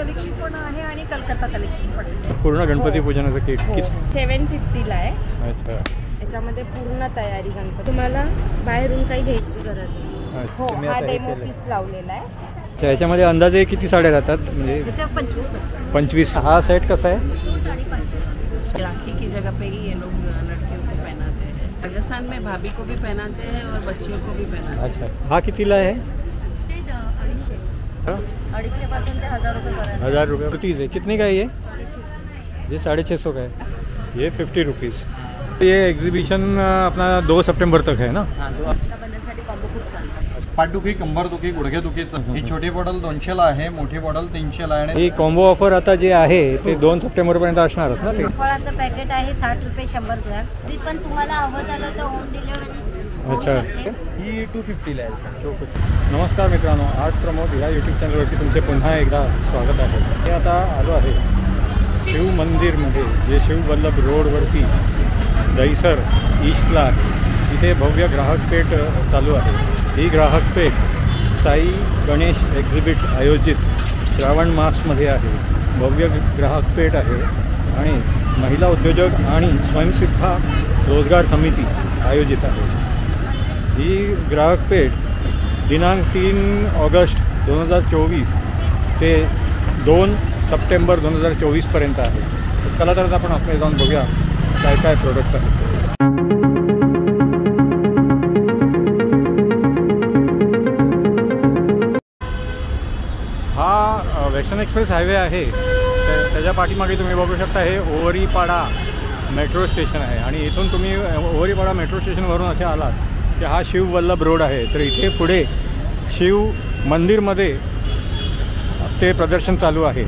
Collection पण आहे आणि कलकत्ता कलेक्शन पण आहे. पूर्ण गणपती पूजनाचं किट 750 ला आहे. अच्छा. याच्यामध्ये पूर्ण तयारी गणपती, तुम्हाला बाहेरून काही घ्यायची गरज नाही. हो, हा डेमो पीस लावलेला आहे. याच्यामध्ये अंदाजे किती साड्या राहतात? म्हणजे 25. हा सेट कसा आहे? 550. राखी की जगह पे ही ये लोग लड़कियों को पहनाते हैं। राजस्थान में भाभी को भी पहनाते हैं और बच्चियों को भी पहनाते हैं। अच्छा, हा कितीला आहे? 250 पासून ते 1000 रुपये पर्यंत. 1000 रुपये रुपीज़ है. कितने का है ये? 650 का है. ये 50 रुपीज़. ये एग्जीबिशन अपना 2 सितंबर तक है ना? हाँ, तो रक्षाबंधनसाठी कॉम्बो खूप चालतात. पाठदुखी, कंबरदुखी, गुडघेदुखीचं ही छोटी बॉटल 200 ला आहे, मोठी बॉटल 300 ला आहे. ही कॉम्बो ऑफर आता जे आहे ते 2 सप्टेंबरपर्यंत असणारच ना ते? फळाचं पॅकेट आहे 60 रुपये 100 ग्रॅम. ती पण तुम्हाला हवं झालं तर होम डिलिव्हरी. अच्छा. ही 250 ला आहे. नमस्कार मित्रांनो, आर्ट प्रमोद या यूट्यूब चॅनलवरती तुमचे पुन्हा एकदा स्वागत आहे. हे आता आलो आहे शिव मंदिरमध्ये, जे शिववल्लभ रोडवरती दहिसर ईस्टला इथे भव्य ग्राहक पेठ चालू आहे. ही ग्राहक पेठ साई गणेश एक्झिबिट आयोजित श्रावण मासमध्ये आहे. भव्य ग्राहक पेठ आहे आणि महिला उद्योजक आणि स्वयंसिद्धा रोजगार समिती आयोजित आहे. ही ग्राहक पेठ दिनांक 3 ऑगस्ट 2024 ते 2 सप्टेंबर 2024पर्यंत आहे. चला तर आपण आपल्या जाऊन बघूया काय काय प्रोडक्ट्स आहेत. हा वेस्टर्न एक्सप्रेस हायवे आहे. त्याच्या पाठीमागे तुम्ही बघू शकता हे ओवरीपाडा मेट्रो स्टेशन आहे आणि इथून तुम्ही ओवरीपाडा मेट्रो स्टेशनवरून असे आलात की हा शिववल्लभ रोड आहे. तर इथे पुढे शिव मंदिरमध्ये ते प्रदर्शन चालू आहे.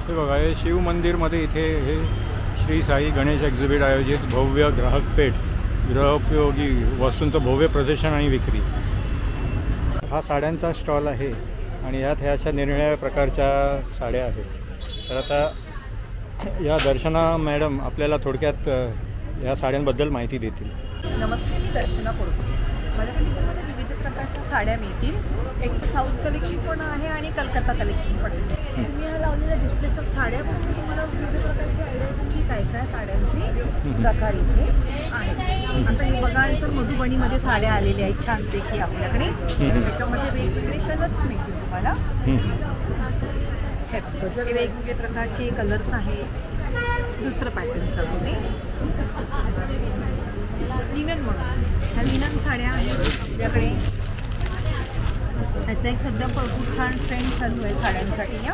हे बघा, हे शिव मंदिरमध्ये इथे हे श्री साई गणेश एक्झिबिट आयोजित भव्य ग्राहक पेठ, गृहोपयोगी वस्तूंचं भव्य प्रदर्शन आणि विक्री. हा साड्यांचा स्टॉल आहे आणि यात ह्या अशा निरनिराळ्या प्रकारच्या साड्या आहेत. तर आता या दर्शना मॅडम आपल्याला थोडक्यात या साड्यांबद्दल माहिती देतील. नमस्ते, मी दर्शना पडतो. माझ्याकडे विविध प्रकारच्या साड्या मिळतील. एक साऊथ कलेक्शन पण आहे आणि कलकत्ता कलेक्शन पण आहे. तुम्ही या लावलेल्या डिस्प्लेच्या साड्या बघून तुम्हाला विविध प्रकारची आयडिया येईल की काय काय साड्यांचे प्रकार इथे आहेत. आता हे बघा, इथं मधुबनीमध्ये साड्या आलेल्या आहेत छानपैकी आपल्याकडे. त्याच्यामध्ये वेगवेगळे कलर्स मिळतील तुम्हाला. हे वेगवेगळे प्रकारचे कलर्स आहेत. दुसरं पॅटर्न दाखवते, लिनन म्हणून. ह्या लिनन साड्या आहेत आपल्याकडे. त्याचा एक सध्या खूप छान ट्रेंड चालू आहे साड्यांसाठी. या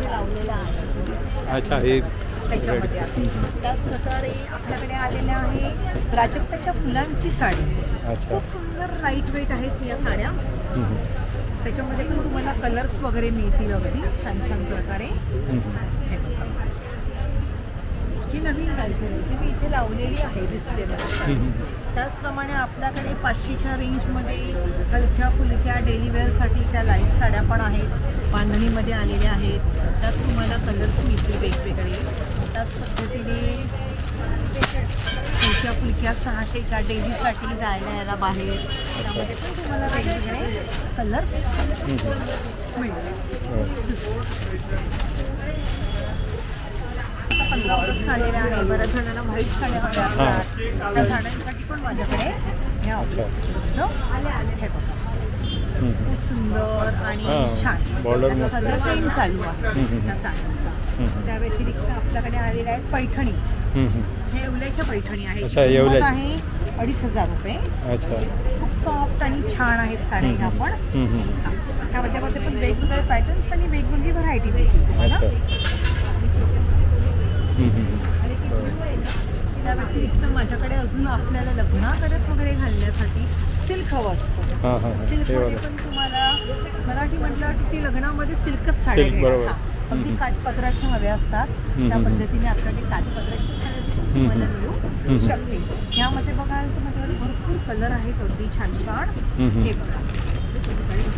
लावलेला आहे. अच्छा, हे त्याच्यामध्ये त्याच प्रकारे आपल्याकडे आलेल्या आहे प्राजक्ताच्या फुलांची साडी. खूप सुंदर लाईट वेट आहेत या साड्या. त्याच्यामध्ये पण तुम्हाला कलर्स वगैरे मिळतील अगदी छान छान प्रकारे. ही नवीन गायत्री मी इथे लावलेली आहे डिस्प्लेमध्ये. त्याचप्रमाणे आपल्याकडे 500च्या रेंजमध्ये हलक्या फुलक्या डेली वेअरसाठी त्या लाईट साड्या पण आहेत, बांधणीमध्ये आलेल्या आहेत. त्यात तुम्हाला कलर्स मिळतील वेगवेगळे. त्याच पद्धतीने हलक्या फुलक्या 600च्या डेलीसाठी जायला यायला बाहेर, त्यामध्ये पण तुम्हाला वेगवेगळे कलर्स मिळतील. 15 ऑगस्ट आलेल्या आहे. बऱ्याच जणांना व्हाईट साड्या हव्या असतात, त्या साड्यांसाठी पण माझ्याकडे ह्या हे बघा, खूप सुंदर आणि छान सध्या ट्रेंड चालू आहे त्या साड्यांचा. त्या व्यतिरिक्त आपल्याकडे आलेल्या आहेत पैठणी. हे येवल्याच्या पैठणी आहे. किंमत आहे 2500 रुपये. खूप सॉफ्ट आणि छान आहेत साड्या ह्या पण. त्यामध्ये पण वेगवेगळे पॅटर्न्स आणि वेगवेगळी व्हरायटी मिळतील तुम्हाला. त्या व्यतिरिक्त माझ्याकडे अजून आपल्याला लग्नाकडे वगैरे घालण्यासाठी सिल्क हवं असतं. सिल्कमध्ये पण तुम्हाला मराठी म्हटलं की ती लग्नामध्ये सिल्कच साड्या घेतात. अगदी काठपदराच्या हव्या असतात, त्या पद्धतीने आपल्याकडे काठपदराची साड्या तुम्हाला मिळू शकते. यामध्ये बघाल तर माझ्याकडे भरपूर कलर आहेत अगदी छान छान. हे बघा,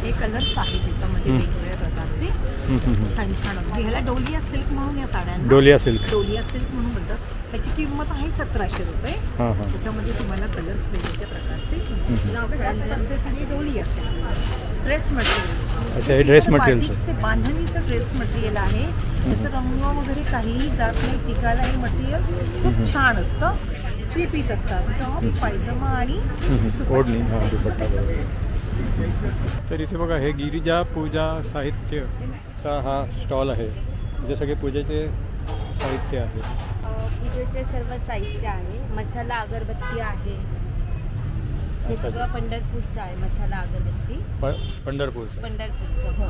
हे कलर्स आहेत त्याच्यामध्ये वेगवेगळ्या प्रकारचे छान छान. अगदी ह्याला डोलिया सिल्क म्हणून या साड्यांना डोलिया सिल्क म्हणून म्हणतात. त्याची किंमत आहे 1700 रुपये. त्याच्यामध्ये तुम्हाला कलर्स वेगवेगळ्या प्रकारचे. त्याच पद्धतीने डोलिया सिल्क ड्रेस मटेरियल अच्छा, हे ड्रेस मटेरियलचं. बाटिकचे बांधणीचं ड्रेस मटेरियल आहे. जसं रंग वगैरे काहीही जात नाही, टिकायला हे मटेरियल खूप छान असतं. 3 पीस असतात, टॉप, पायजमा आणि ओढणी. हां, दुपट्टा. तर इथे बघा, हे गिरिजा पूजा साहित्यचा हा स्टॉल आहे. म्हणजे सगळे पूजेचे साहित्य आहे. पूजेचे सर्व साहित्य आहे. मसाला अगरबत्ती आहे. हे सगळं पंढरपूरचं आहे. मसाला अगरबत्ती पंढरपूरचं हो.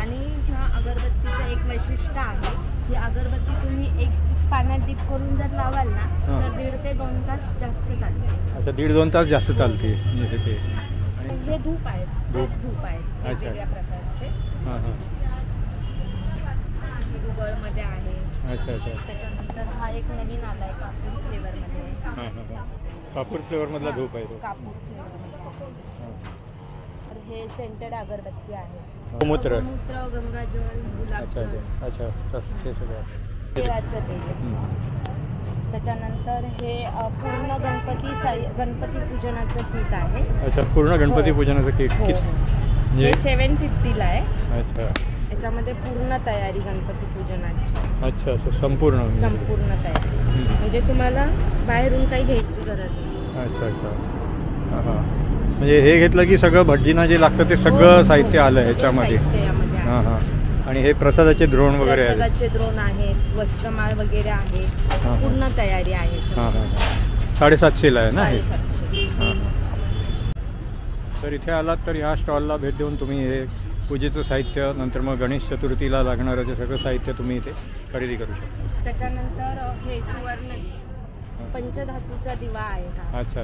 आणि ह्या अगरबत्तीचं एक वैशिष्ट्य आहे. ही अगरबत्ती तुम्ही एक पाण्यात डीप करून जर लावाल ना तर 1.5 ते 2 तास जास्त चालते. अच्छा, 1.5-2 तास जास्त चालते. हे धूप आहेत. धूप आहेत वेगवेगळ्या प्रकारचे. गुगळमध्ये आहे. अच्छा. त्याच्यानंतर हा एक नवीन आला आहे कापूर फ्लेवरमध्ये. कापूर फ्लेवरमधला धूप आहे तो. कापूर फ्लेवरमध्ये. हे सेंटेड अगरबत्ती आहे. गोमूत्र, गंगाजल, गुलाबजल. अच्छा. हे सगळं तेलाचं तेल. त्याच्यानंतर हे पूर्ण गणपती पूजनाचं किट आहे. अच्छा, पूर्ण गणपती पूजनाचं किट. हे 750ला आहे. अच्छा. याच्यामध्ये पूर्ण तयारी गणपती पूजनाची. अच्छा, असं संपूर्ण तयारी. म्हणजे तुम्हाला बाहेरून काही घ्यायची गरज नाही. अच्छा. हां. म्हणजे हे घेतलं की सगळं भटजींना जे लागतं ते सगळं साहित्य आलं ह्याच्यामध्ये. हां. आणि हे प्रसादाचे द्रोण वगैरे आहेत. प्रसादाचे द्रोण आहेत, वस्त्रमाळ वगैरे आहे. पूर्ण तयारी आहे. हां. 750ला आहे ना हे. 750. तर इथे आलात तर ह्या स्टॉलला भेट देऊन तुम्ही हे पूजेचं साहित्य, नंतर मग गणेश चतुर्थीला लागणारं जे सगळं साहित्य तुम्ही इथे खरेदी करू शकता. त्याच्यानंतर हे सुवर्ण पंचधातूचा दिवा आहे हा. अच्छा.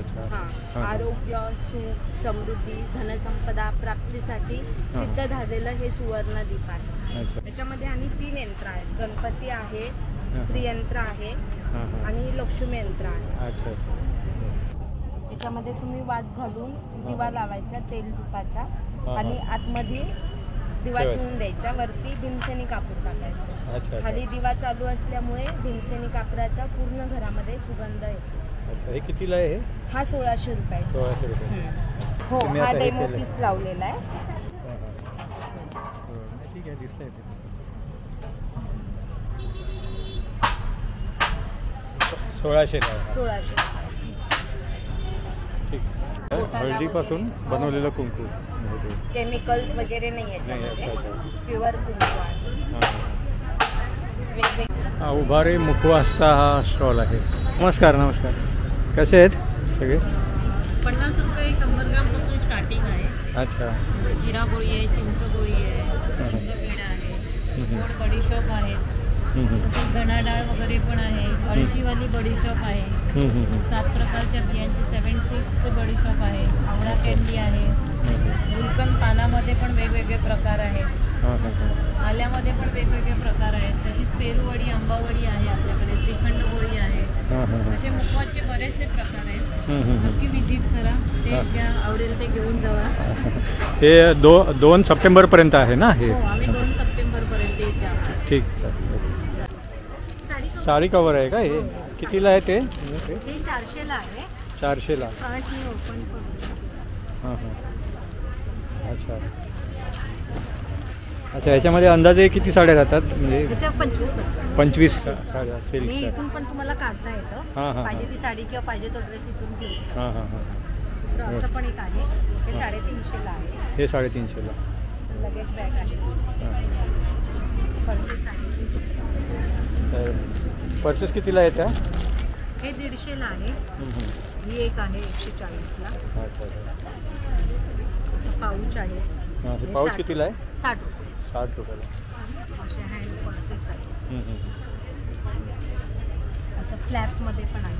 आरोग्य, सुख, समृद्धी, धनसंपदा प्राप्तीसाठी सिद्ध झालेलं हे सुवर्ण दीप आहे. त्याच्यामध्ये आणि 3 यंत्र आहेत. गणपती आहे, श्रीयंत्र आहे आणि लक्ष्मी यंत्र आहे. अच्छा. त्याच्यामध्ये तुम्ही वात घालून दिवा लावायचा तेल तुपाचा आणि आतमध्ये दिवा ठेवून द्यायचा. वरती भीमसेनी कापूर टाकायचा. खाली दिवा चालू असल्यामुळे भीमसेनी कापराचा पूर्ण घरामध्ये सुगंध येतो. हे कितीला आहे? हा 1600 रुपये. 1600 रुपये. हो, हा डेमो पीस लावलेला आहे. ठीक आहे, दिसतंय ते. 1600. ठीक. हळदीपासून बनवलेलं कुंकू. केमिकल्स वगैरे नाही याच्यामध्ये. प्युअर कुंकू आहे. उभारे मुखवासचा हा स्टॉल आहे. नमस्कार. कसे आहेत सगळे? 50 रुपये 100 ग्रामपासून स्टार्टिंग आहे. अच्छा. जिरा गोळी आहे, चिंच गोळी आहे, लिंगपेढा आहे, गोड बडीशॉप आहेत. तसंच धणा डाळ वगैरे पण आहे. अळशीवाली बडीशॉप आहे. 7 प्रकारच्या बियांची 7 सीड्सचे बडीशॉप आहे. आवळा कॅन्डी आहे. गुलकंद पानामध्ये पण वेगवेगळे प्रकार आहेत. आल्यामध्ये पण वेगवेगळे प्रकार आहेत. तशीच पेरूवडी, आंबावडी आहे आपल्याकडे. श्रीखंड गोळी आहे. असे मुखवासचे बरेचसे प्रकार आहेत. नक्की विजिट करा. ते ज्या आवडेल ते घेऊन जावा. हे 2 सप्टेंबरपर्यंत आहे ना हे? हो, आम्ही 2 सप्टेंबरपर्यंत येते आहोत. ठीक. साडी कवर आहे का हे? कितीला आहे ते? 400ला आहे. 400ला. ओपन करून. अच्छा. ह्याच्यामध्ये अंदाजे किती साड्या राहतात? म्हणजे 25 साड्या सिल्क. इथून पण तुम्हाला काढता येतं. पाहिजे ती साडी किंवा पाहिजे तो ड्रेस इथून घेऊ. दुसरं असं पण एक आहे. हे 350ला आहे. हे 350ला. लगेज बॅग आहे. पर्सेस आहे. पर्सेस कितीला आहे त्या? हे 150ला आहे. ही एक आहे 140ला. असं पाऊच आहे. पाऊच कितीला आहे? 60 रुपये. 60 रुपयाला. असे हँड पर्सेस आहे. असं फ्लॅपमध्ये पण आहे.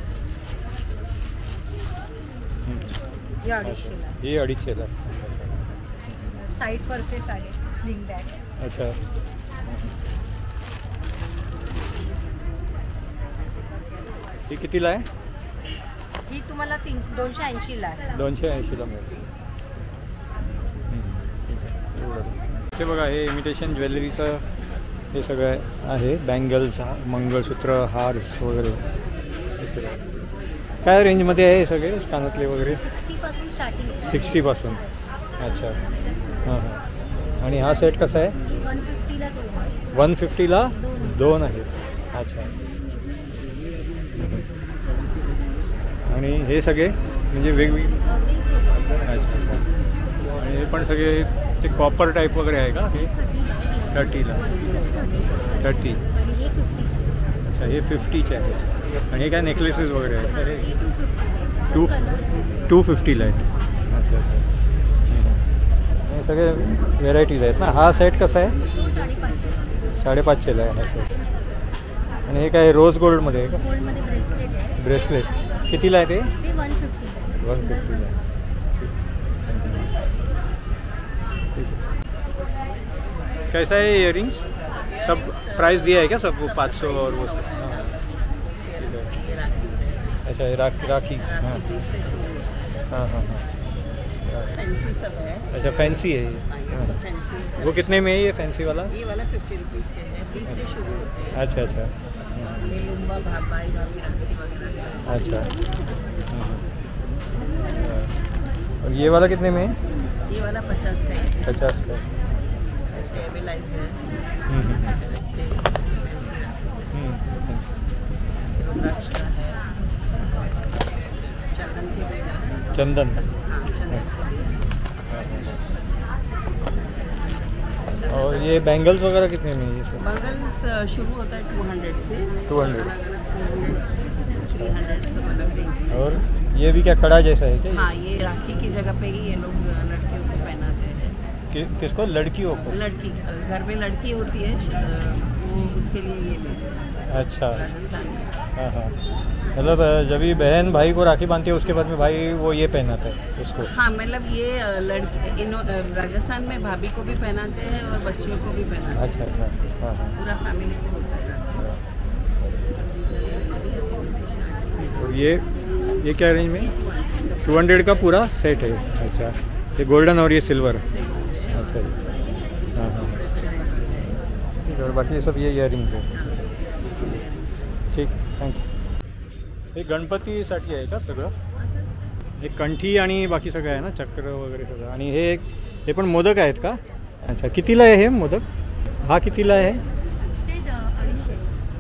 ही 250ला. ही 250ला. साईड पर्सेस आहे. Sling bag. अच्छा. ही कितीला आहे? ही तुम्हाला 280ला आहे. 280ला मिळते. हे बघा, हे इमिटेशन ज्वेलरीचं हे सगळं आहे. बँगल्स, मंगळसूत्र, हार्स वगैरे हे सगळं. काय रेंजमध्ये आहे हे सगळे कानातले वगैरे? 60 पासून स्टार्टिंग आहे. 60 पासून. अच्छा. आणि हा सेट कसा आहे? 150ला 2. 150ला 2 आहेत. अच्छा. आणि हे सगळे म्हणजे वेगवेगळे. अच्छा. आणि हे पण सगळे ते कॉपर टाईप वगैरे आहे का हे? 30ला 30. अच्छा, हे 50चे आहेत. आणि हे काय नेकलेसेस वगैरे आहेत? 250ला आहे. अच्छा अच्छा. हे सगळे व्हेरायटीज आहेत ना. हा सेट कसा आहे? 550ला आहे हा सेट. आणि हे काय रोज गोल्डमध्ये आहे का? गोल्डमध्ये ब्रेसलेट आहे. ब्रेसलेट कितीला आहे ते? ते 150 आहे. 150ला. कैसा है इयरिंग्स? सब प्राइस दिया है क्या सबको? 500 और वो सब? हाँ, ठीक है. अच्छा, ये राखी. हाँ हाँ हाँ हाँ. फैंसी सब है। अच्छा, फैंसी है ये. हाँ. फैंसी वो कितने में है ये फैंसी वाला? ये वाला 50 रुपीज़ के है, 20 से शुरू होते हैं। अच्छा अच्छा. ये लुम्बा भाई भाभी राखी वगैरह। अच्छा. और ये वाला कितने में है? ये वाला 50 का है। 50 का. ऐसे एविलाइज है, हम्म. ऐसे फैंसी राखी से। ऐसे रुद्राक्ष का है, चंदन के भी है। चंदन. हाँ, चंदन के भी है। और ये बैंगल्स वगैरह कितने में है ये सब? बंगल्स शुरू होता है 200 से 200. 300 सब अलग रेंज है। और ये भी क्या कड़ा जैसा है क्या? हाँ, ये राखी की जगह पे ही ये लोग लड़कियों को पहनाते हैं। किसको? लड़कियों को? लड़की घर में लड़की होती है वो उसके लिए ये लेते हैं अच्छा. राजस्थान में। हाँ हाँ. मतलब जब भी बहन भाई को राखी बांधती है उसके बाद में भाई वो ये पहनाता है उसको? हाँ, मतलब ये लड़की राजस्थान में भाभी को भी पहनाते हैं और बच्चियों को भी पहनाते हैं। अच्छा अच्छा. हाँ हाँ. पूरा फैमिली को होता है। और ये क्या रेंज में? 200 का पूरा सेट है. अच्छा, ये गोल्डन और ये सिल्वर. अच्छा. हाँ हाँ. ठीक है. और बाकी सब ये इयरिंग्स है. ठीक, थँक्यू. हे गणपतीसाठी आहे का सगळं? हे कंठी आणि बाकी सगळं आहे ना, चक्र वगैरे सगळं. आणि हे पण मोदक आहेत का? अच्छा, कितीला आहे हे मोदक? हा कितीला आहे?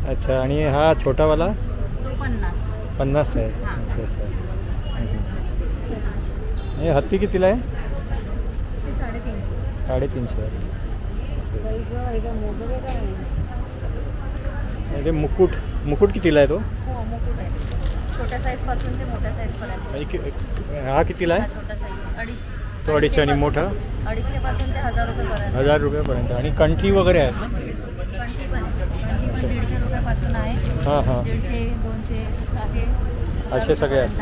अच्छा. आणि हा छोटावाला? 50 आहे. अच्छा अच्छा. हे हत्ती कितीला आहे? 350 आहे. ते मुकुट कितीला आहे तो? हो, मुकुट आहे. छोट्या साईज पासून ते मोठ्या साईज पर्यंत. हा कितीला आहे? छोटा साईज 250. तो 250 आणि मोठा? 250 पासून ते 1000 रुपयेपर्यंत. 1000 रुपयापर्यंत. आणि कंठी वगैरे आहेत ना? कंठी पण 150 रुपयापासून आहे. हां हां. 150, 200 असे सगळे आहेत.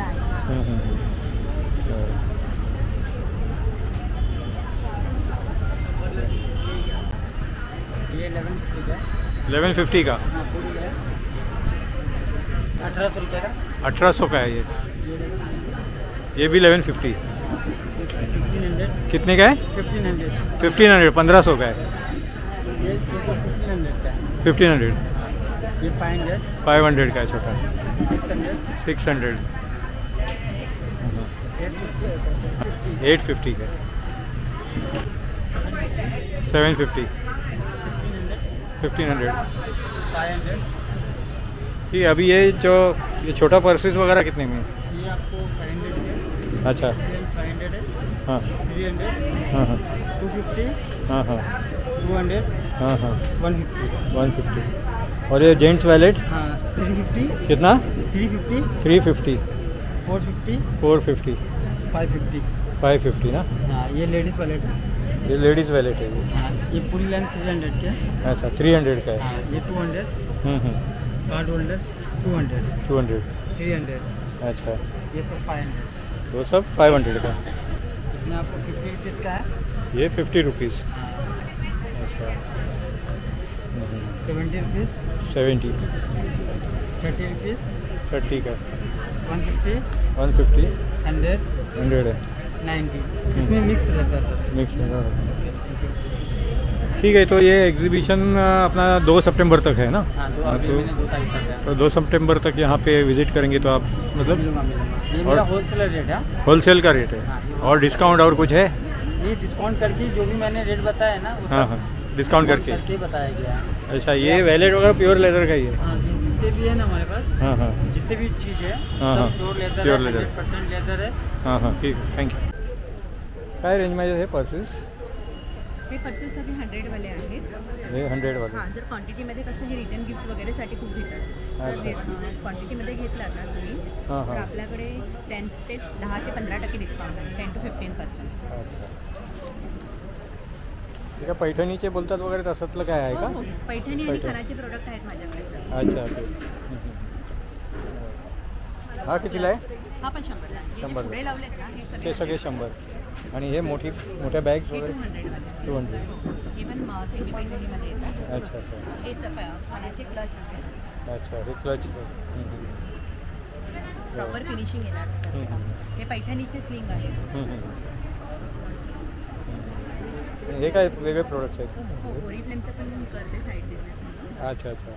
ये 1150 का? 1800 रुपये का? 1800 का है ये भी 1150. 1500 कितने का है? 1500. 1500 का है. ये 1500 का है। 1500. ये 500 का है छोटा. 600 600. 850 का. 750. 1500. 500। ठीक है. अभी ये छोटा पर्सेस वगैरह कितने में? ये आपको 500 है। अच्छा. 500 है। हाँ 300। हाँ हाँ 250। हाँ हाँ 200। हाँ हाँ 150। 150. और ये जेंट्स वैलेट हाँ 350। कितना? 350। 350. 450। 450. 550। 550 ना? हाँ, ये लेडीज़ वॉलेट है। ये लेडीज़ वैलेट है ये. हाँ, ये पूरी लेंथ 300 के। अच्छा 300 का है. हाँ, ये 200। Card holder 200। 200. 300। अच्छा. ये सब 500। वो सब 500 का. इसमें आपको 50 रुपीज़ का है। ये 50 रुपीज़. अच्छा. 70 रुपीज़। 70. 30 रुपीज़। 30 का. 150। 150. 100। 100 है. 90। इसमें मिक्स रहता है सर। मिक्स में. ठीक है. तो ये एग्जीबिशन अपना 2 सितंबर तक है ना? हाँ, तो 2 तारीख तक है। तो 2 सितंबर तक यहाँ पे विजिट करेंगे तो आप मतलब ये मेरा होलसेलर रेट है। होलसेल का रेट है. और डिस्काउंट और कुछ है? ये डिस्काउंट करके जो भी मैंने रेट बताया ना वो हाँ हाँ डिस्काउंट करके बताया गया है। अच्छा ये वैलेट वगैरह प्योर लेदर का ही है? हाँ जितने भी है ना हमारे पास, हाँ हाँ जितने भी चीज़ है हाँ प्योर लेदर प्योर है, लेदर 100% लेदर है। हां हां ठीक आहे थँक्यू. काय रेंजमध्ये हे पर्सेस? हे पर्सेस सगळे 100 वाले आहेत. हे 100 वाले? हां, जर क्वांटिटीमध्ये कसं हे रिटर्न गिफ्ट वगैरेसाठी खूप घेतात. तर क्वांटिटीमध्ये घेतला ना तुम्ही तर आपल्याकडे 10 ते 15% डिस्काउंट आहे, 10 to 15%. अच्छा ठीक आहे. पैठणीचे बोलतात वगैरे तसंतलं काय आहे का? हो पैठणी आणि खणाचे प्रोडक्ट आहेत माझ्याकडे सर. अच्छा हा कितीला आहे? हा पण 100 ला. 100 पुढे लावलेत ना ते सगळे 100. आणि हे मोठ्या बॅग्स वगैरे 200. इवन सेमी पैठणीमध्ये येतात. अच्छा अच्छा हे खणाचे क्लच आहेत. अच्छा हे क्लच प्रॉपर फिनिशिंग येणार. हे पैठणीचे स्लिंग आहे. हे काय वेगळे प्रोडक्ट्स आहेत? हो ओरिफ्लेमचं पण करते साईड बिझनेस. अच्छा अच्छा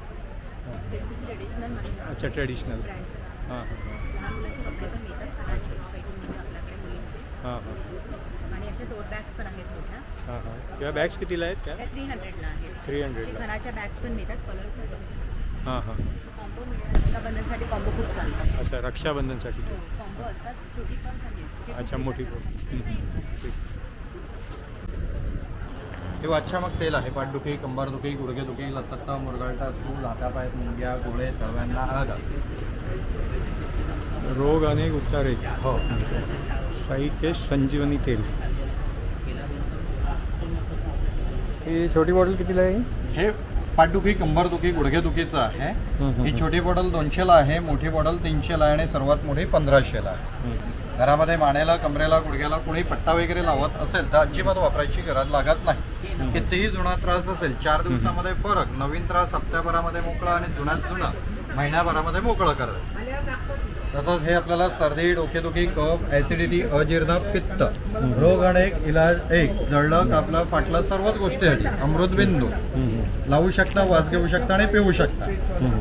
ट्रेडिशनल म्हणून. अच्छा ट्रेडिशनल. हां लहान मुलांचे कपडे पण मिळतात पैठणीचे आपल्याकडे मुलींचे. हां हां आणि याचे टोट बॅग्स पण आहेत मोठ्या. हां हां किंवा बॅग्स कितीला आहेत त्या? 300 ला आहेत. 300 ला. खणाच्या बॅग्स पण मिळतात कलर्स. हां हां कॉम्बो मिळतात. रक्षाबंधनसाठी कॉम्बो खूप चालतात. अच्छा रक्षाबंधनसाठी कॉम्बो असतात छोटी पण चांगली. अच्छा मोठी ठीक. हे अच्छा मग तेल आहे. पाठदुखी, कंबरदुखी, गुडघेदुखी, लतत्ता, मुरगळटा, सूज, हातापायात मुंग्या, गोळे, सर्वांना आळगा. रोग अनेक उपचार आहेत. हो साई केश संजीवनी तेल. ही छोटी बॉटल कितीला आहे? हे पाठदुखी, कंबरदुखी, गुडघेदुखीचं आहे. ही छोटी बॉटल 200ला आहे, मोठी बॉटल 300ला आहे आणि सर्वात मोठी 1500ला आहे. घरामध्ये मानेला, कमरेला, गुडघ्याला कोणी पट्टा वगैरे लावत असेल तर अजिबात वापरायची गरज लागत नाही. कितीही जुना त्रास असेल 4 दिवसामध्ये फरक, नवीन त्रास हप्त्याभरामध्ये मोकळा आणि जुनाच जुना महिन्याभरामध्ये मोकळं करत. तसंच हे आपल्याला सर्दी, डोकेदुखी, कफ, ॲसिडिटी, अजीर्ण, पित्त, रोग अनेक, इलाज एक, जळलं, कापलं, फाटलं सर्वच गोष्टीसाठी अमृतबिंदू लावू शकता, वास घेऊ शकता आणि पिऊ शकता.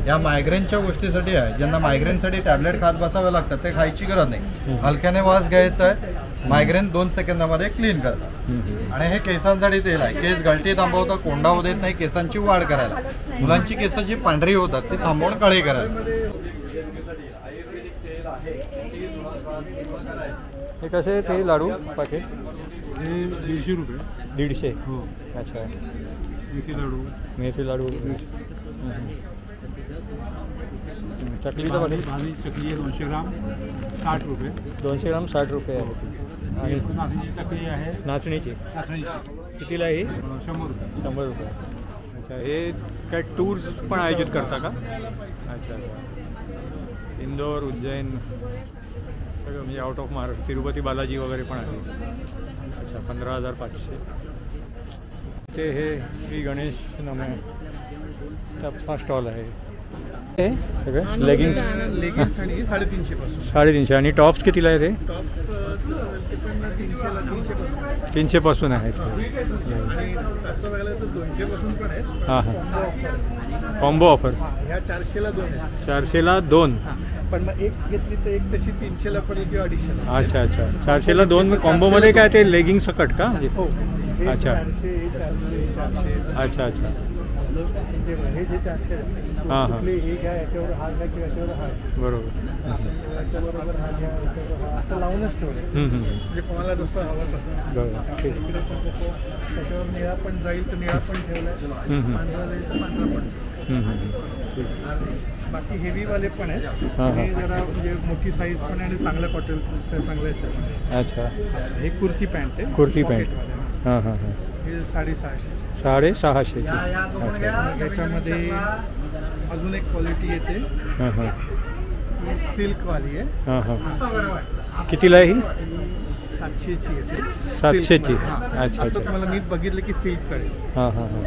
या मायग्रेनच्या गोष्टीसाठी आहे. ज्यांना मायग्रेनसाठी टॅबलेट खात बसावे लागतात ते खायची गरज नाही. हलक्याने वास घ्यायचा आहे. मायग्रेन 2 सेकंदामध्ये क्लीन करतात. आणि हे केसांसाठी तेल आहे. केस गळती थांबवतं, कोंडा होत नाही, केसांची वाढ करायला. मुलांची केस जी पांढरी होतात ती थांबवून काळी करायला. हे कसे आहेत हे लाडू पाकिट? हे 150 रुपये. 150. हो. अच्छा मेथी लाडू चकलीचं पाकिट? भाजी चकली आहे 200 ग्राम 60 रुपये. 200 ग्राम 60 रुपये आहे. आणि नाचणीची चकली आहे. नाचणीची कितीला आहे? 100 रुपये. 100 रुपये. अच्छा हे काय टूर्स पण आयोजित करता का? अच्छा अच्छा. इंदोर, उज्जैन सगळं म्हणजे आउट ऑफ महाराष्ट्र. तिरुपती बालाजी वगैरे पण आहे. अच्छा 15,500. ते हे श्री गणेश नामे स्टॉल आहे. हे सगळं लेगिंग्स आणि 350 पासून. 350. आणि टॉप्स कितीला आहे ते? टॉप्स 300 पासून आहेत. आणि तसं बघायला तर 200 पासून पण आहेत. हां हां कॉम्बो ऑफर. ह्या 400ला 2 आहेत. 400ला 2. पण मग एक घेतली तर एक तशी 300ला पडेल किंवा 250ला. अच्छा अच्छा 400ला 2. कॉम्बोमध्ये काय ते लेगिंग सकट का? हो. अच्छा 400. अच्छा अच्छा. हे जे 400 हां हां हे घ्या याच्यावर हा घ्या किंवा याच्यावर हा बरोबर. याच्याबरोबर हा घ्या याच्यावर हा असं लावूनच ठेवलं. म्हणजे कोणाला जसं हवं तसं. बरोबर ठीक. इकडे पण तसं त्याच्यावर निळा पण जाईल तर निळा पण ठेवलाय, पांढरा जाईल तर पांढरा पण. बाकी हेवीवाले पण आहेत. हे जरा म्हणजे मोठी साईज पण आहे आणि चांगल्या कॉटनच्या चांगल्याच आहे. अच्छा हे कुर्ती पॅन्ट आहे. कुर्ती पॅन्ट. हां हां हां हे 650. 650. याच्यामध्ये अजून एक क्वालिटी येते. हां हां सिल्कवाली आहे. हां हां कितीला आहे ही? 700ची येते. 700ची. अच्छा असं तुम्हाला नीट बघितलं की सिल्क कळेल. हां हां हां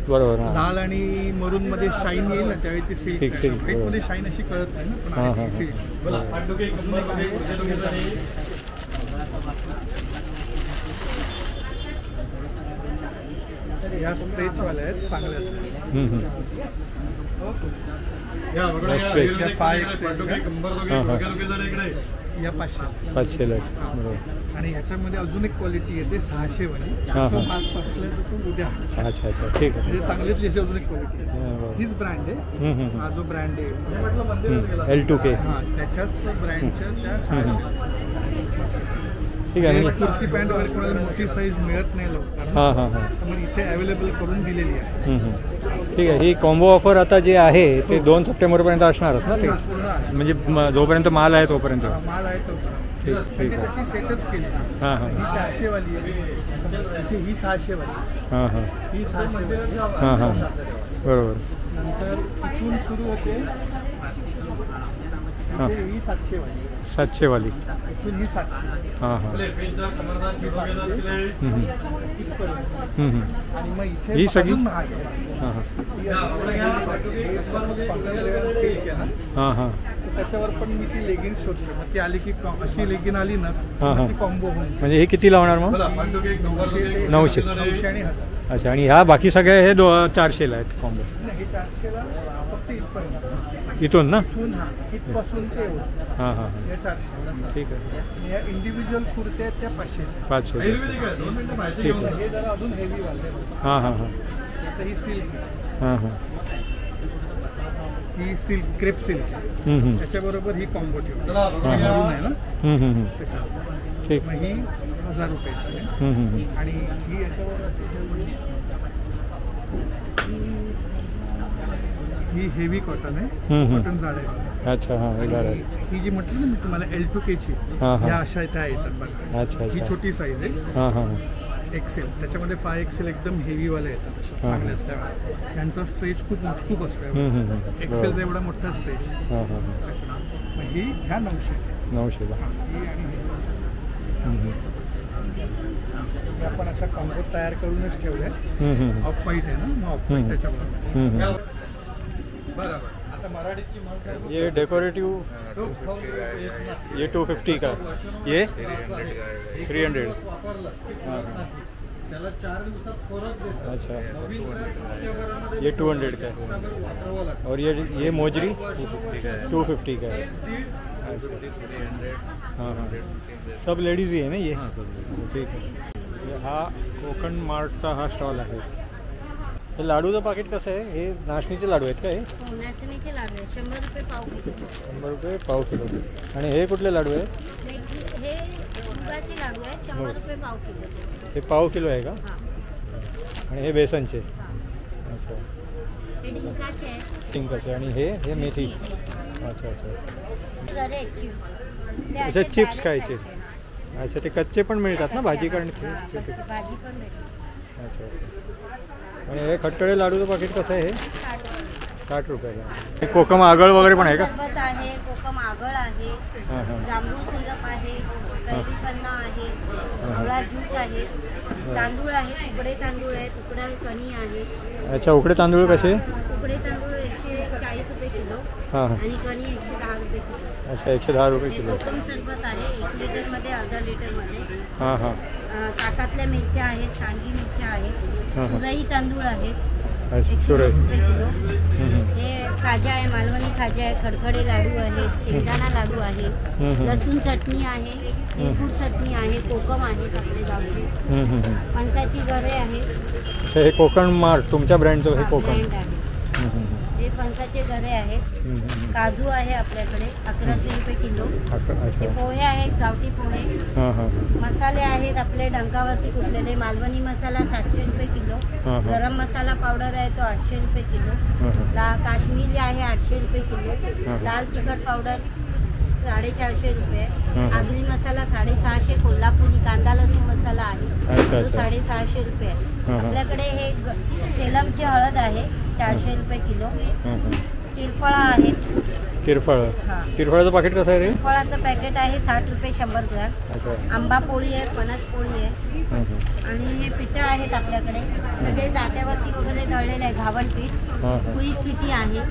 बरोबर. हां लाल आणि मरून मध्ये शाईन येईल ना त्यावेळी ती सिल्क. सिल्क मध्ये शाईन अशी कळत नाही ना. हां हां या स्ट्रेचवाल्या आहेत चांगल्या आहेत. या 500. 500ला बरोबर. आणि ह्याच्यामध्ये अजून एक क्वालिटी येते 600 वाली. हां, तो हां. आज संपलाय तर तो उद्या. अच्छा अच्छा ठीक आहे. म्हणजे चांगलीतली अशी अजून एक क्वालिटी आहे. बरोबर. हीच ब्रँड आहे. हा जो ब्रँड आहे L2K. हां त्याच्याच ब्रँडच्या त्या 600. ठीक आहे. कुर्ती पॅन्ट वगैरे कोणाला मोठी साईज मिळत नाही लवकर. हां हां हां तर मग इथे अवेलेबल करून दिलेली आहे. ठीक आहे. ही कॉम्बो ऑफर आता जे आहे ते 2 सप्टेंबरपर्यंत असणारच ना ते, पूर्ण आहे. म्हणजे जोपर्यंत माल आहे तोपर्यंत. माल आहे तो ठीक म्हणजे आहे. तशी सेटच केली. हां हां ही 400 वाली आहे. इथे ही 600 वाली. हां हां ही 600 वाली. हां हां बरोबर. नंतर इथून सुरू होते हां. इथे ही 700 वाली. 700 वाली. इथून ही 700. हां हां ही 700. इथपर्यंत. आणि मग इथे ही सगळी? अजून महाग आहे. हां हां ही पंधरा सेल केला. हां हां तर त्याच्यावर पण मी ती लेगिन शोधली. मग ती आली की अशी लेगिन आली ना हां, हां. ती कॉम्बो होऊन जाईल. म्हणजे हे किती लावणार मग? 900 900. 900 आणि 1000. अच्छा. आणि ह्या बाकी सगळे हे 400ला आहेत कॉम्बो. नाही, हे 400ला फक्त इथपर्यंत. इथून ना? इथून हा इथपासून ते एवढं. हां हां हां या 400. ठीक आहे. आणि या इंडिव्हिज्युअल कुर्त्या आहेत त्या 500च्या. 500. ठीक आहे. हे जरा अजून हेवी वाले. हां हां हां याचं ही सिल्क. हां हां ही सिल्क क्रेप सिल्क. त्याच्याबरोबर ही कॉम्बो ठेवली. घालून आहे ना त्याच्यावर. ठीक. मग ही 1000 रुपयाची आहे. आणि ही याच्यावर अशी ठेवली. ही हेवी कॉटन आहे. कॉटन जाड आहे. अच्छा. हां हे झालं. ही जी म्हटली ना मी तुम्हाला L2Kची हां, हां. ह्या अशा त्या येतात बघा. अच्छा ही अच्छा. छोटी साईज आहे. हां हां एक्सेल. त्याच्यामध्ये 5XL एकदम हेवीवाल्या येतात अशा चांगल्या. त्यांचा स्ट्रेच खूप असतो. एक्सेलचा एवढा मोठा स्ट्रेच. हां हां मग ही ह्या 900. 900ला. ही आणि ही आपण अशा कॉम्बो तयार करूनच ठेवल्या. ऑफ व्हाईट आहे ना, मग ऑफ व्हाईट त्याच्याबरोबर. बरोबर. आता मराठीतली म्हण काय? ये डेकोरेटिव ये 250 का, ये 300. हां त्याला 4 दिवसात फरक देतात. अच्छा. ये 200 का है. और ये मोजरी 250 का है. हाँ हाँ सब लेडीज ही है ना ये? ठीक है. हा कोकण मार्टचा हा स्टॉल आहे. हे लाडूचं पाकिट कसं आहे? हे नाचणीचे लाडू आहेत का हे? नाचणीचे लाडू आहे 100 रुपये पाव किलो. 100 रुपये पाव किलो. आणि हे कुठले लाडू आहेत? हे मुगाचे लाडू आहेत 100 रुपये पाव किलो. हे पाव किलो आहे का? हां. आणि हे बेसनचे? अच्छा. हे डिंकाचे आहे. डिंकाचे. आणि हे मेथी? अच्छा अच्छा. अच्छा चिप्स खायचे. अच्छा ते कच्चे पण मिळतात ना भाजी करण्याचे? भाजी पण मिळते. अच्छा अच्छा. आणि हे खट्टळे लाडूचं पाकिट कसं आहे हे? 60 रुपयाला. हे कोकम आगळ वगैरे पण आहे का? सरबत आहे, कोकम आगळ आहे, हां हां जांभूळ सिरप आहे, कैरी पन्ना आहे, आवळा ज्यूस आहे, तांदूळ आहे, उकडे तांदूळ आहे, उकडे कणी आहे. अच्छा. उकडे तांदूळ कसे? उकडे तांदूळ 140 रुपये किलो हां हां. आणि कणी 110 रुपये किलो. अच्छा 110 रुपये हे किलो. कोकम सरबत आहे 1 लिटरमध्ये, अर्धा लिटरमध्ये. हां हां ताकातल्या मिरच्या आहेत, सांडगी मिरच्या आहेत, सुरई तांदूळ आहेत अच्छा. 120 सुरई. रुपये किलो. हे खाजा आहे, मालवणी खाजा आहे, खडखडे लाडू आहेत, शेंगदाणा लाडू आहे, लसूण चटणी आहे, तिळगुळ चटणी आहे, कोकम आहेत आपले गावचे, फणसाची गरे आहेत. हे कोकण मार्ट तुमच्या ब्रँडचं हे कोकण? ब्रँड आहे. हे फणसाचे गरे आहेत. काजू आहे आपल्याकडे 1100 रुपये किलो. हे अच्छा. पोहे आहेत, गावठी पोहे. हां हां मसाले आहेत आपले डंकावरती कुटलेले. मालवणी मसाला 700 रुपये किलो. हां हां. गरम मसाला पावडर आहे तो 800 रुपये किलो. हां हां. काश्मीरी आहे 800 रुपये किलो. लाल तिखट पावडर 450 रुपये. आगरी मसाला 650. कोल्हापुरी कांदा लसूण मसाला आहे अच्छा, तो अच्छा. 650 रुपये आहे. हां, हां. आपल्याकडे हे सेलमची हळद आहे 400 रुपये किलो. हां हां. तिरफळा आहेत. तिरफळ. हां. तिरफळाचं पाकिट कसं आहे रे? तिरफळाचं पॅकेट आहे 60 रुपये 100 ग्रॅम. अच्छा. आंबा पोळी आहे, फणस पोळी आहे. हां हां. आणि हे पिठं आहेत आपल्याकडे सगळे जात्यावरती वगैरे दळलेलं आहे. घावण पीठ, हां हां. कुळीत पिठी आहे,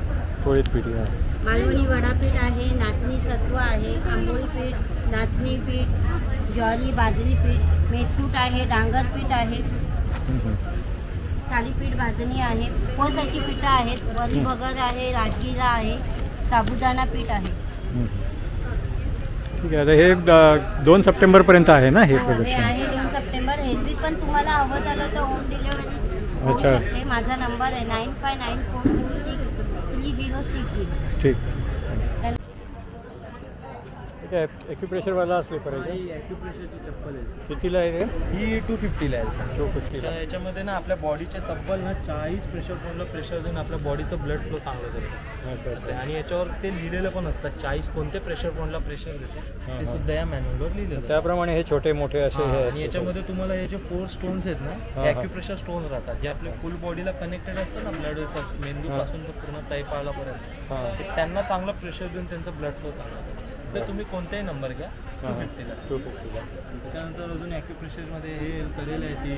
पोळीत पिठी. हां. मालवणी वडापीठ आहे, नाचणी सत्व आहे, आंबोळी पीठ, नाचणी पीठ, ज्वारी बाजरी पीठ, मेथकूट आहे, डांगर पीठ आहे, थालीपीठ भाजणी आहे, उपवासाची पिठं आहेत, वरी भगर आहे, राजगिरा आहे, साबुदाणा पीठ आहे. ठीक आहे. आता हे 2 सप्टेंबरपर्यंत आहे ना हे हो, हे प्रदर्शन? आहे 2 सप्टेंबर. हेल्दी पण तुम्हाला हवं झालं तर होम डिलिव्हरी होऊ अच्छा. शकते. माझा नंबर आहे 9594263060. ठीक. ॲक्युप्रेशरवाला असले पाहिजे. ही ॲक्युप्रेशरची चप्पल आहे कितीला आहे हे? ही 250 आहे सर. 250ला. याच्यामध्ये ना आपल्या बॉडीचे तब्बल ना 40 प्रेशर पॉईंटला प्रेशर देऊन आपल्या बॉडीचं ब्लड फ्लो चांगलं करतं असं आहे. आणि याच्यावर ते लिहिलेलं पण असतात 40 कोणते प्रेशर पॉईंटला प्रेशर देते ते सुद्धा या मॅन्युअलवर लिहिलेलं. त्याप्रमाणे हे छोटे मोठे असे हे आणि याच्यामध्ये तुम्हाला हे जे 4 स्टोन्स आहेत ना ॲक्युप्रेशर स्टोन्स राहतात जे आपल्या फुल बॉडीला कनेक्टेड असतात ना ब्लड मेंदूपासून तर पूर्ण पायपाळापर्यंत त्यांना चांगलं प्रेशर देऊन त्यांचा ब्लड फ्लो चांगला करतो. तर तुम्ही कोणताही नंबर घ्या 250ला. त्याच्यानंतर अजून ॲक्युप्रेशरमध्ये हे येईल करेल आहे ती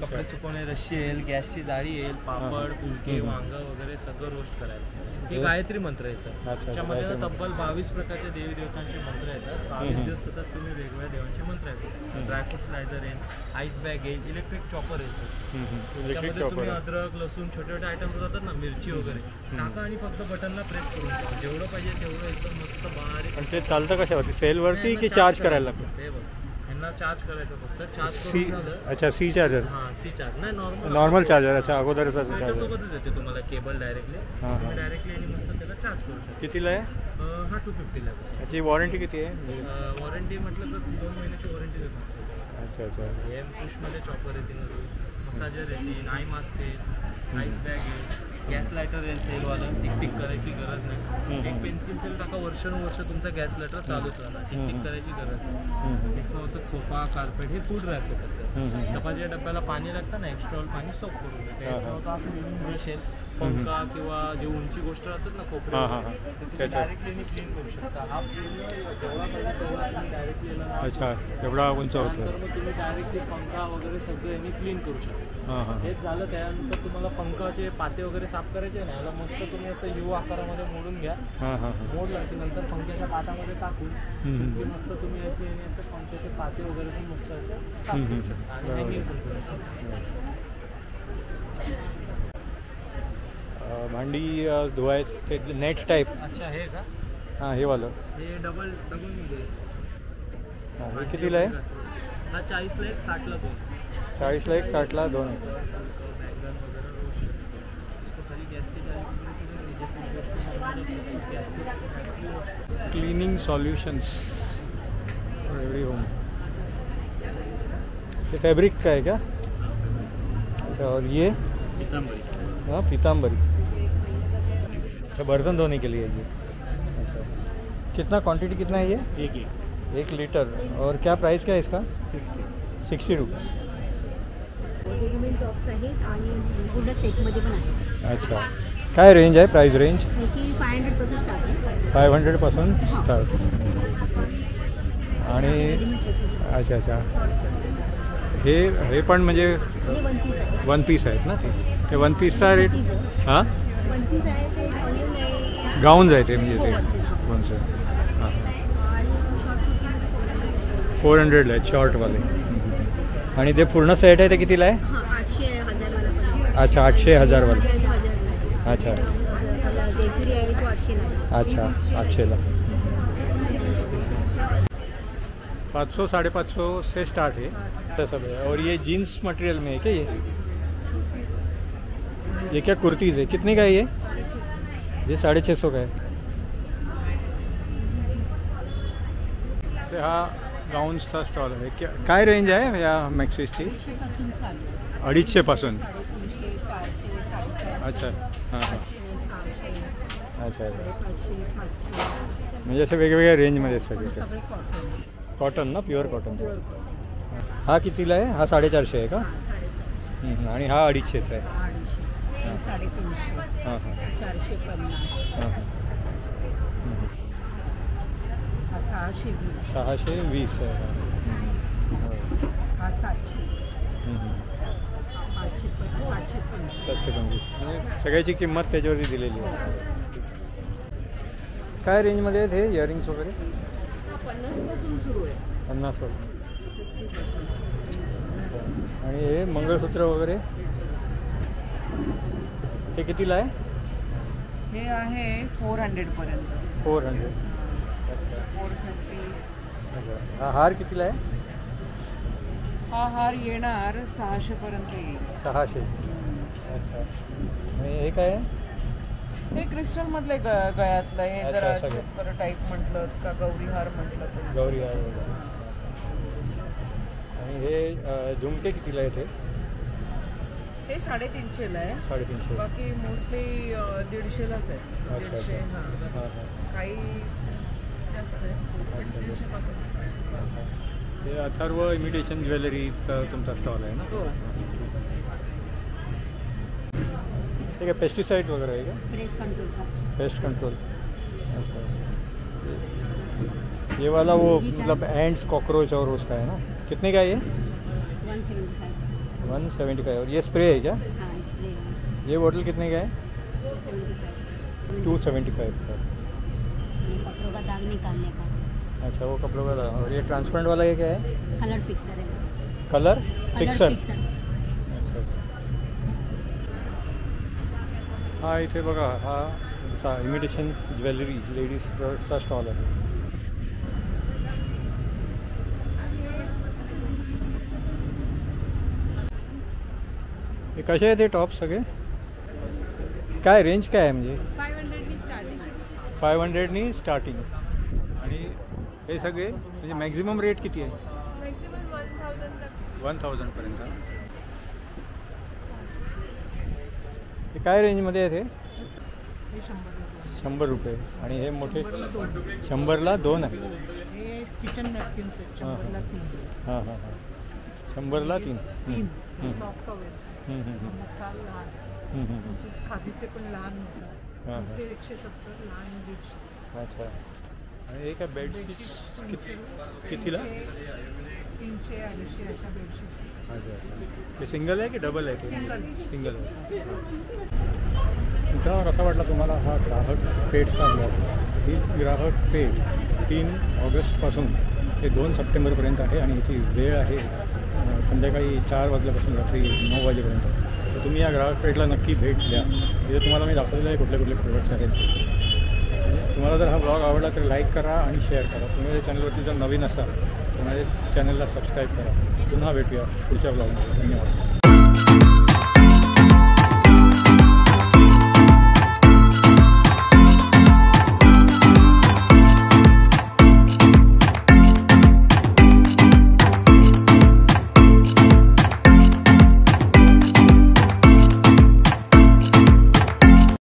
कपडे सुकवणे रशी येईल गॅसची जाळी येईल पापड फुलके वांग वगैरे सगळं रोस्ट करायला. हे गायत्री मंत्र यायचं त्याच्यामध्ये ना तब्बल 22 प्रकारचे देवी देवतांचे मंत्र येतात. 22 दिवस सतत तुम्ही वेगवेगळ्या देवांचे मंत्र येतात. ड्रायफ्रूट स्लायझर येईल आईस बॅग येईल इलेक्ट्रिक चॉपर येईल त्याच्यामध्ये तुम्ही अद्रक लसूण छोटे छोटे आयटम्स राहतात ना मिरची वगैरे टाका आणि फक्त बटनला प्रेस करून ठेवा. जेवढं पाहिजे तेवढं एकदम मस्त बारीक. पण ते चालतं कशावरती सेलवरती की चार्ज करायला लागतं? हे बघ यांना चार्ज करायचं फक्त चार्ज सी. करून झालं. अच्छा सी चार्जर. हां सी चार्ज नाही नॉर्मल चार्जर. अच्छा अगोदरच त्याच्यासोबतच येते तुम्हाला केबल डायरेक्टली तुम्ही डायरेक्टली आणि मस्त त्याला चार्ज करू शकता. कितीला आहे? हा 250ला आहे. त्याची वॉरंटी किती आहे? वॉरंटी म्हटलं तर 2 महिन्याची वॉरंटी देतो. अच्छा अच्छा. हे पुशमध्ये चॉपर येतील मसाजर येतील आय मास्क येईल आईस बॅग येईल गॅस लायटर येईल सेलवाला टिक टिक करायची गरज नाही. एक पेन्सिल सेल टाका वर्षानुवर्ष तुमचा गॅस लायटर चालूच राहणार टिक टिक करायची गरज नाही. तेच नव्हतं सोफा कार्पेट हे फूड राहतं त्याचं. चपातीच्या डब्याला पाणी लागतं ना एक्स्ट्रा पाणी सोप करून देते. नव्हतं ब्रश येईल पंखा किंवा जे उंची गोष्ट राहतात ना कोपऱ्या डायरेक्टली क्लीन करू शकता. हा जेवढा पाहिजे तेवढा तुम्ही डायरेक्टली. अच्छा एवढा उंच होतं. तर मग तुम्ही डायरेक्टली पंखा वगैरे सगळं यांनी क्लीन करू शकता. हेच झालं त्यानंतर तुम्हाला पंखाचे पाते वगैरे साफ करायचे ना याला मस्त तुम्ही असं यू आकारामध्ये मोडून घ्या. मोडला की नंतर पंख्याच्या पातामध्ये टाकून मस्त तुम्ही याचे असे पंख्याचे पाते वगैरे पण मस्त असे साफ करू शकता आणि हँगिंग पण करू शकता. भांडी धुवायचं ते नेट टाईप. अच्छा हे का? हां हे वालं. हे डबल निघेल. हे कितीला आहे? हा 40ला 1 60ला 2. 40ला 1 60ला 2. Cleaning solutions for every home. ये फैब्रिक का है क्या? अच्छा और ये पीताम्बरी. हाँ पीताम्बरी. अच्छा बर्तन धोने के लिए ये. अच्छा कितना क्वांटिटी कितना है ये? 1 लीटर. और क्या प्राइस क्या है इसका? 60 रुपीज. रेडीमेड बॉक्स आहेत आणि पूर्ण सेटमध्ये पण आहे. अच्छा काय रेंज आहे प्राइस रेंज? याची 500 पासून स्टार्ट आहे. 500 पासून स्टार्ट. आणि अच्छा अच्छा हे पण म्हणजे हे 1 पीस आहे. 1 पीस आहेत ना ते 1 पीसचा रेट? हां 1 पीस आहे ते गाऊन आहे. गाऊन्स आहे ते म्हणजे ते कोणचं? हां 400ला आहेत शॉर्टवाले. आणि जे पूर्ण सेट आहे ते कितीला आहे? 800 1000 अच्छा 800 1000वाला. अच्छा जयपुरी आहे तो 800 ला. अच्छा 800ला. 500 550 से स्टार्ट है ऐसा सब है. और ये जीन्स मटेरियल में है क्या ये क्या कुर्तीज़ है? कितने का है ये? 650 का है. तो हा गाऊन्सचा स्टॉल आहे. काय रेंज आहे या मॅक्सिसची? 250 पासून. अच्छा हां हां अच्छा म्हणजे असे वेगवेगळ्या रेंजमध्ये सगळे. कॉटन ना प्युअर कॉटन. हा कितीला आहे? हा 450 आहे का? आणि हा 250चा आहे. 350 हां हां 450 हां हां 620 आहे. हा 700 750 म्हणजे सगळ्याची किंमत त्याच्यावरती दिलेली आहे. काय रेंजमध्ये आहेत हे इयरिंग्स वगैरे? 50 पासून सुरू आहे. 50 पासून. आणि हे मंगळसूत्र वगैरे ते कितीला आहे? हे आहे 400 पर्यंत. 400. 450 अच्छा, हा हार कितीला आहे? हा हार येणार 600 पर्यंत येईल. 600. अच्छा, आणि हे काय आहे? हे क्रिस्टल मधले गळ्यातलं हे अच्छा, जरा सगळं. चक्कर टाईप म्हटलं का गौरी हार म्हटलं तर गौरी हार वगैरे. आणि हे झुमके कितीला आहे ते? हे 350 ला आहे. 350. बाकी मोस्टली 150लाच आहे. अच्छा, 150 अच्छा. हां. हां हां. काही जास्त आहे पण 150 पासून. हे अथर्व इमिटेशन ज्वेलरीचा तुमचा स्टॉल आहे ना? हो. ठीक है, पेस्टिसाइड वगैरह है क्या? प्रेस कंट्रोल का पेस्ट कंट्रोल. अच्छा, ये वाला वो मतलब एंड्स कॉकरोच और उसका है ना? कितने का है ये? 175. 175. और ये स्प्रे है क्या? हाँ स्प्रे है ये बॉटल कितने का है? 275. 275 का. ये कपड़ों का दाग निकालने का. अच्छा, वो कपड़ों का था. और ये ट्रांसपेरेंट वाला ये क्या है? कलर फिक्सर है. Colour fixer. फिक्सर. हा इथे बघा, हा इमिटेशन ज्वेलरी लेडीज प्रोडक्टचा स्टॉल आहे. हे कसे आहे ते टॉप सगळे? काय रेंज काय आहे म्हणजे? 500नी स्टार्टिंग. 500नी स्टार्टिंग. आणि हे सगळे म्हणजे मॅक्झिमम रेट किती आहे? मॅक्सिमम 1000 1000पर्यंत. हे काय रेंजमध्ये आहे ते? हे 100 रुपये. आणि हे मोठे 100ला 2 आहे. हे किचन नॅपकिन्स आहेत 100ला 3. हां हां हां, 100ला 3. 3 सॉफ्ट टॉवेल्स. मोठा लहान. तसेच खादीचे पण लहान मोठा. हां ते 170 लहान 150. अच्छा. आणि हे काय बेडशीट कितीला? 300 250 अशा बेडशीट. अच्छा अच्छा. हे सिंगल आहे की डबल आहे? सिंगल. सिंगल आहे. तुमचा कसा वाटला तुम्हाला हा ग्राहक पेठचा ब्लॉग? ही ग्राहक पेठ 3 ऑगस्टपासून ते 2 सप्टेंबरपर्यंत आहे आणि याची वेळ आहे संध्याकाळी 4 वाजल्यापासून रात्री 9 वाजेपर्यंत. तर तुम्ही या ग्राहक पेठला नक्की भेट द्या. तिथे तुम्हाला मी दाखवलेलं आहे कुठले कुठले प्रोडक्ट्स आहेत. तुम्हाला जर हा ब्लॉग आवडला तर लाईक करा आणि शेअर करा. तुम्ही या चॅनलवरती जर नवीन असाल तर माझ्या चॅनलला सबस्क्राईब करा. पुन्हा भेटूया पुढच्या ब्लॉगमध्ये. धन्यवाद.